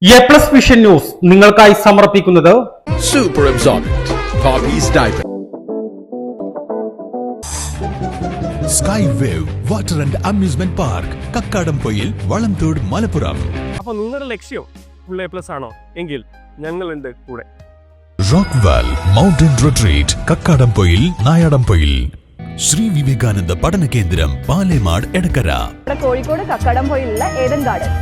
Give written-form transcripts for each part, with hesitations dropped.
A+ vision news നിങ്ങൾക്കായി സമർപ്പിക്കുന്നത് Super Absorbent Poppy's Diaper. Sky Wave Water and Amusement Park, Kakkadampoyil, Valamthode, Malappuram. അപ്പോൾ നിങ്ങളുടെ ലക്ഷ്യം ഫുൾ A+ ആണോ എങ്കിൽ ഞങ്ങളുണ്ട് കൂടെ. Rockwell mountain retreat, Kakkadampoyil, Nayadampoyil. Shri Vivekananda പഠന കേന്ദ്രം, പാലേമാട്, എടക്കര. കോഴിക്കോട് കക്കാടംപൊയിലുള്ള ഏഡൻ ഗാർഡൻ.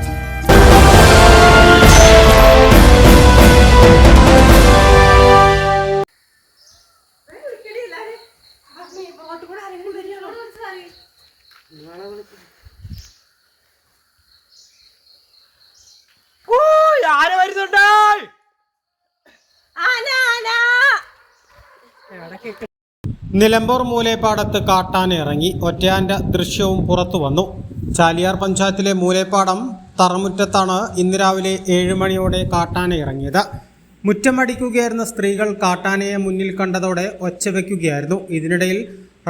നിലമ്പൂർ മൂലേപ്പാടത്ത് കാട്ടാന ഇറങ്ങി, ഒറ്റയാന്റെ ദൃശ്യവും പുറത്തു വന്നു. ചാലിയാർ പഞ്ചായത്തിലെ മൂലേപ്പാടം തറമുറ്റത്താണ് ഇന്ന് രാവിലെ 7 മണിയോടെ കാട്ടാന ഇറങ്ങിയത്. മുറ്റമടിക്കുകയായിരുന്ന സ്ത്രീകൾ കാട്ടാനയെ മുന്നിൽ കണ്ടതോടെ ഒച്ചവെക്കുകയായിരുന്നു. ഇതിനിടയിൽ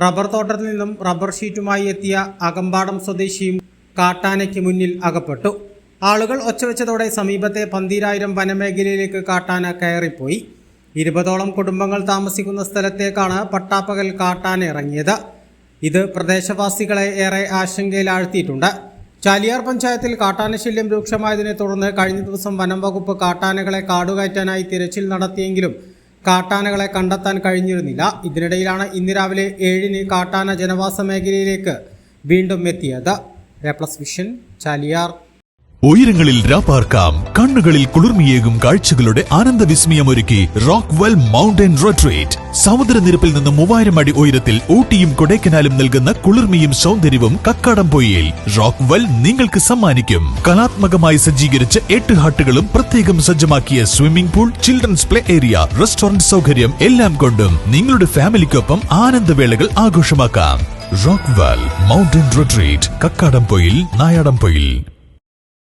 റബ്ബർ തോട്ടത്തിൽ നിന്നും റബ്ബർ ഷീറ്റുമായി എത്തിയ അകമ്പാടം സ്വദേശിയും കാട്ടാനയ്ക്ക് മുന്നിൽ അകപ്പെട്ടു. ആളുകൾ ഒച്ചവെച്ചതോടെ സമീപത്തെ 12,000 വനമേഖലയിലേക്ക് കാട്ടാന കയറിപ്പോയി. 20ഓളം കുടുംബങ്ങൾ താമസിക്കുന്ന സ്ഥലത്തേക്കാണ് പട്ടാപ്പകൽ കാട്ടാന ഇറങ്ങിയത്. ഇത് പ്രദേശവാസികളെ ഏറെ ആശങ്കയിലാഴ്ത്തിയിട്ടുണ്ട്. ചാലിയാർ പഞ്ചായത്തിൽ കാട്ടാനശല്യം രൂക്ഷമായതിനെ തുടർന്ന് കഴിഞ്ഞ ദിവസം വനം വകുപ്പ് കാട്ടാനകളെ കാടുകയറ്റാനായി തിരച്ചിൽ നടത്തിയെങ്കിലും കാട്ടാനകളെ കണ്ടെത്താൻ കഴിഞ്ഞിരുന്നില്ല. ഇതിനിടയിലാണ് ഇന്ന് രാവിലെ 7-ന് കാട്ടാന ജനവാസ മേഖലയിലേക്ക് വീണ്ടും എത്തിയത്. A+ vision, Chaliyar. ഉയരങ്ങളിൽ രാപ്പാർക്കാം, കണ്ണുകളിൽ കുളിർമിയേകും കാഴ്ചകളുടെ ആനന്ദവിസ്മയമൊരുക്കി റോക്ക്വെൽ മൗണ്ടൻ റിട്രീറ്റ്. സമുദ്രനിരപ്പിൽ നിന്ന് 3000 അടി ഉയരത്തിൽ ഊട്ടിയും കൊടൈക്കനാലും നൽകുന്ന കുളിർമയും സൗന്ദര്യവും കക്കാടംപൊയിൽ റോക്ക്വെൽ നിങ്ങൾക്ക് സമ്മാനിക്കും. കലാത്മകമായി സജ്ജീകരിച്ച 8 ഹട്ടുകളും പ്രത്യേകം സജ്ജമാക്കിയ swimming pool, children's play area, restaurant സൗകര്യം എല്ലാം കൊണ്ടും നിങ്ങളുടെ ഫാമിലിക്കൊപ്പം ആനന്ദവേളകൾ ആഘോഷമാക്കാം. Rockwell mountain retreat, Kakkadampoyil, Nayadampoyil.